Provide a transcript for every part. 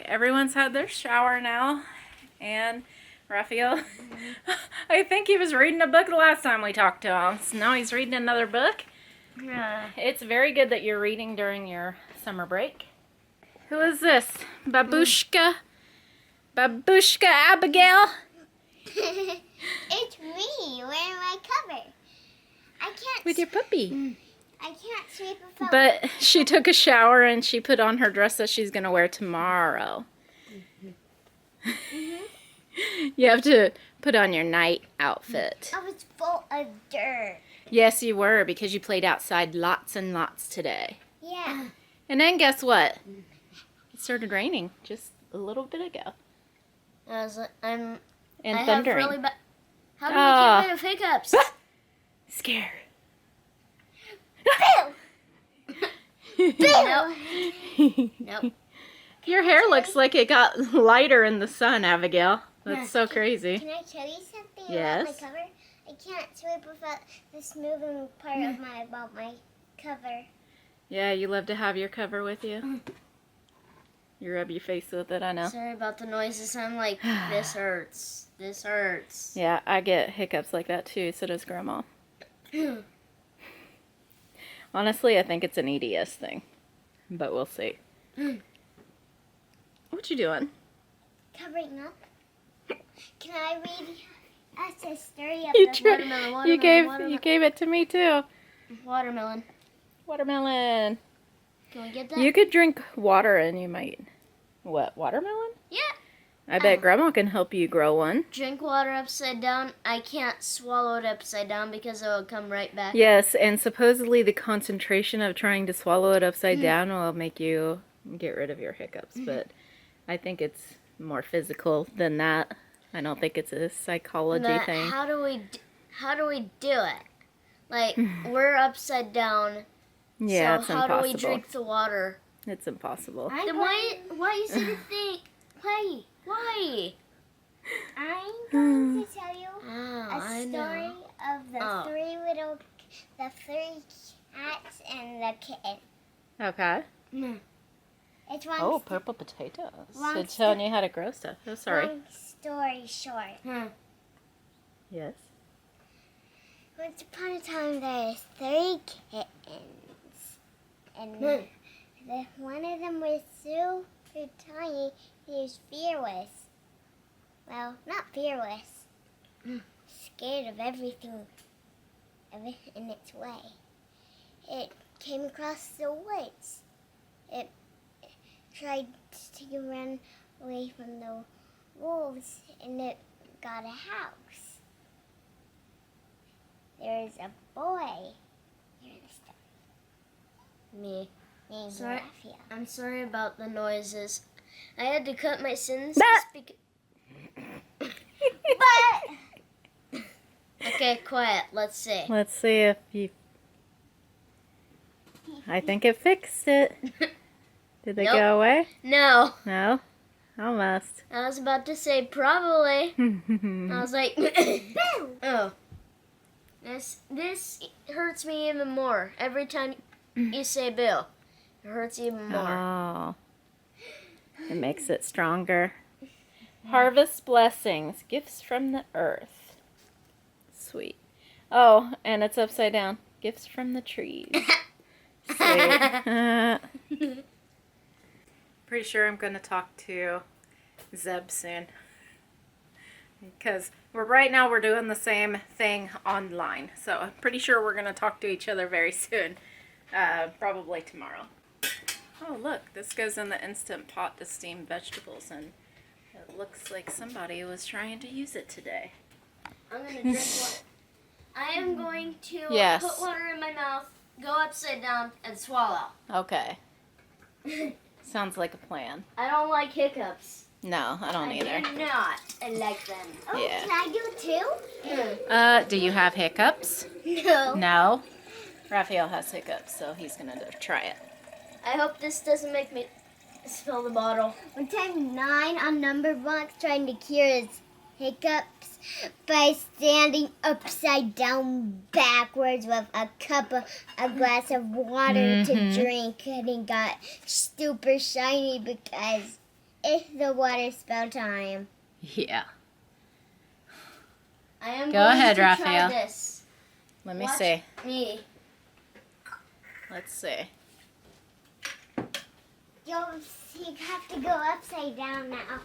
everyone's had their shower now, and Rafael, I think he was reading a book the last time we talked to him, so now he's reading another book. Yeah. It's very good that you're reading during your summer break. Who is this? Babushka? Babushka Abigail? It's me wearing my cover. I can't. With your puppy. I can't sweep a phone. But she took a shower and she put on her dress that she's going to wear tomorrow. You have to put on your night outfit. I was full of dirt. Yes, you were, because you played outside lots and lots today. Yeah. And then guess what? It started raining just a little bit ago. And And have thundering. really bad. How do I get rid of hiccups? Scare. Boo! Nope. Your hair looks like it got lighter in the sun, Abigail. That's so crazy. Can I tell you something Yes. about my cover? I can't sweep without this moving part of my cover. Yeah, you love to have your cover with you. You rub your face with it, I know. Sorry about the noises. I'm like, this hurts. This hurts. Yeah, I get hiccups like that too, so does Grandma. Honestly, I think it's an EDS thing, but we'll see. What you doing? Covering up. Can I read us a story of You the tri- watermelon, you gave it to me too. Watermelon. Watermelon. Can we get that? You could drink water and you might. What, watermelon? Yeah. I bet Grandma can help you grow one. Drink water upside down. I can't swallow it upside down because it will come right back. Yes, and supposedly the concentration of trying to swallow it upside down will make you get rid of your hiccups, but I think it's more physical than that. I don't think it's a psychology But thing. how do we do it? Like, we're upside down. Yeah, so it's how impossible. do we drink the water? It's impossible. Then why you say the thing? Why? I'm going to tell you Oh, a story of the three cats and the kitten. Okay. It's one. Oh, purple potatoes. Long It's telling you how to grow stuff. Oh, sorry. Long story short. Yes. Once upon a time, there was 3 kittens, and one of them was super tiny. He was fearless. Well, not fearless. Scared of everything in its way. It came across the woods. It tried to run away from the wolves, and it got a house. There's a boy here in the story. Me. Named Sorry. Rafael. I'm sorry about the noises. I had to cut my sentences because... But Okay, quiet. Let's see. Let's see if you... I think it fixed it. Did they Nope. go away? No. No? Almost. I was about to say probably. I was like, oh. This hurts me even more. Every time you say Bill, it hurts even more. Oh. It makes it stronger. Harvest blessings, gifts from the earth. Sweet. Oh, and it's upside down. Gifts from the trees. Sweet. Pretty sure I'm going to talk to Zeb soon. Because right now we're doing the same thing online. So I'm pretty sure we're going to talk to each other very soon. Probably tomorrow. Oh, look. This goes in the Instant Pot to steam vegetables. And it looks like somebody was trying to use it today. I'm going to drink water. I am going to Yes. put water in my mouth, go upside down, and swallow. Okay. Sounds like a plan. I don't like hiccups. No, I don't either. I do not. I like them. oh, Yeah. can I do it too? Do you have hiccups? No. No. Rafael has hiccups, so he's going to try it. I hope this doesn't make me spill the bottle. One time 9 on number box trying to cure his hiccups by standing upside down backwards with a glass of water to drink, and he got super shiny because It's the water spell time. Yeah. I am Go going ahead, to Rafael. try this. Let me Watch see. me. Let's see. You have to go upside down now.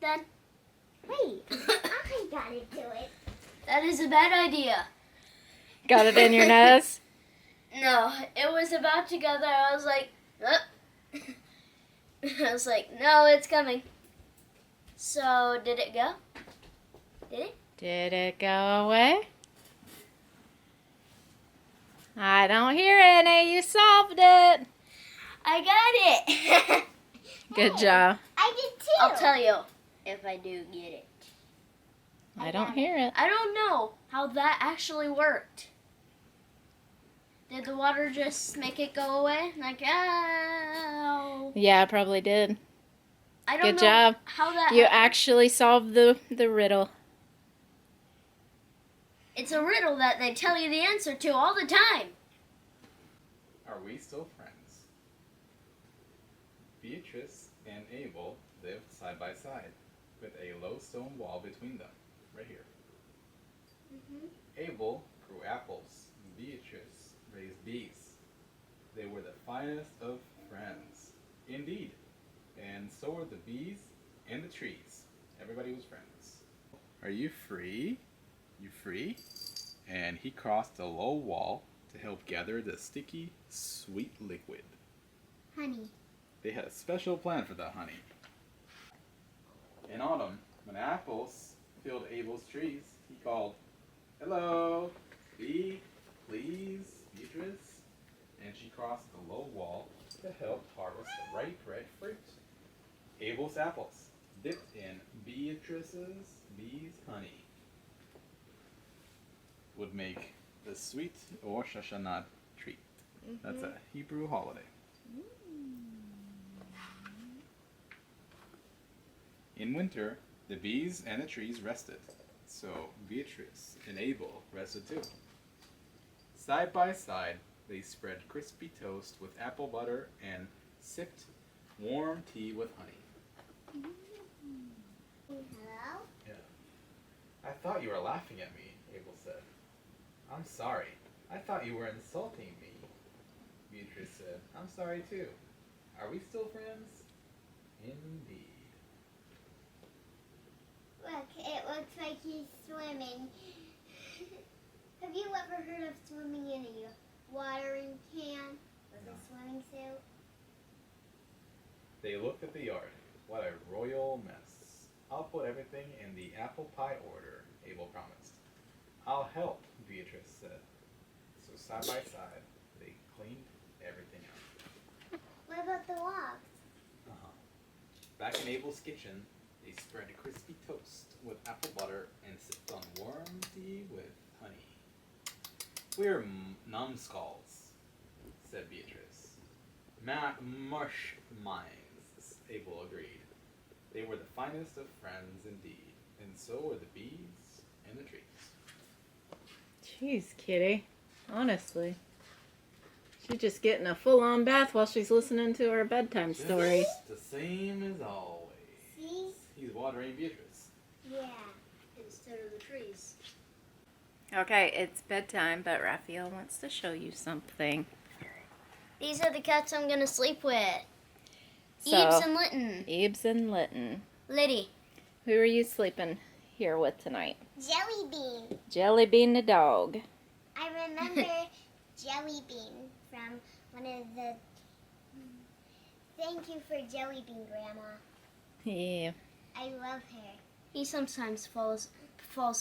Done. Wait, I gotta do it. That is a bad idea. Got it in your nose? No, it was about to go there. I was like, I was like, no, it's coming. So, did it go? Did it? Did it go away? I don't hear any. You solved it. I got it. Good job. I did too. I'll tell you if I do get it. I don't hear it. I don't know how that actually worked. Did the water just make it go away? Like, ow. Yeah, I probably did. I don't Good know job. how that You happened. actually solved the riddle. It's a riddle that they tell you the answer to all the time. Are we still friends? Beatrice and Abel lived side by side, with a low stone wall between them, right here. Abel grew apples, and Beatrice raised bees. They were the finest of friends, indeed. And so were the bees and the trees. Everybody was friends. Are you free? You free? And he crossed a low wall to help gather the sticky, sweet liquid. Honey. They had a special plan for the honey. In autumn, when apples filled Abel's trees, he called, "Hello, bee, please, Beatrice." And she crossed the low wall to help harvest the ripe red fruit. Abel's apples, dipped in Beatrice's bees' honey, would make the sweet Rosh Hashanah treat. That's a Hebrew holiday. In winter, the bees and the trees rested, so Beatrice and Abel rested too. Side by side, they spread crispy toast with apple butter and sipped warm tea with honey. Hello? Yeah. I thought you were laughing at me, Abel said. I'm sorry. I thought you were insulting me. Beatrice said, I'm sorry too. Are we still friends? Indeed. Look, it looks like he's swimming. Have you ever heard of swimming in a watering can with a swimming suit? They looked at the yard. What a royal mess. I'll put everything in the apple pie order, Abel promised. I'll help, Beatrice said. So side by side, they cleaned everything out. What about the logs? Back in Abel's kitchen, they spread crispy toast with apple butter and sipped on warm tea with honey. We're numbskulls, said Beatrice. Mush minds, Abel agreed. They were the finest of friends indeed, and so were the bees and the trees. Jeez, Kitty. Honestly. She's just getting a full-on bath while she's listening to her bedtime story. Just the same as always. See? He's watering Beatrice. Yeah. Instead of the trees. Okay, it's bedtime, but Rafael wants to show you something. These are the cats I'm going to sleep with. So, Ebes and Lytton. Ebes and Lytton. Liddy. Who are you sleeping here with tonight? Jelly bean. Jelly Bean the dog. I remember Jelly Bean from one of the... Thank you for Jelly Bean, Grandma. Yeah. I love her. He sometimes falls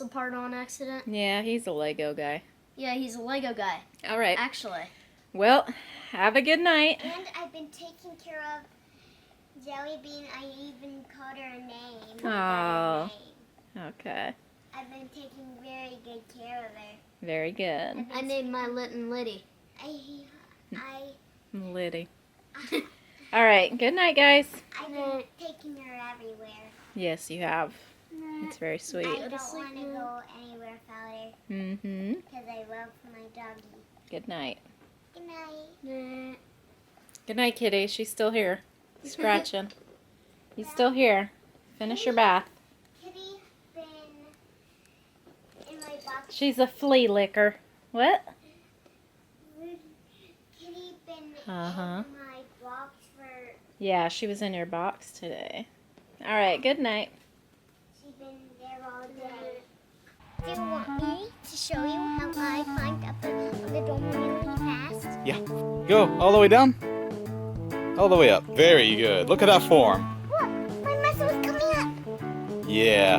apart on accident. Yeah, he's a Lego guy. Yeah, he's a Lego guy, All right. actually. Well, have a good night. And I've been taking care of Jelly Bean. I even called her a name. Aw. Her name. Okay. I've been taking very good care of her. Very good. I named my Lytton Liddy. I Liddy. All right. Good night, guys. I've been taking her everywhere. Yes, you have. Night. It's very I sweet. don't want to go anywhere without her Mm-hmm. because I love my doggy. Good night. Good night. Good night, kitty. She's still here. Scratching. He's still here. Finish your bath. Kitty been in my box. She's a flea licker. What? Kitty been Uh-huh. in my box for. Yeah, she was in your box today. All right, good night. She's been there all day. Do you want me to show you how I climbed up on the dome really fast? Yeah. Go all the way down. All the way up. Very good. Look at that form. Look, my muscle is coming up. Yeah.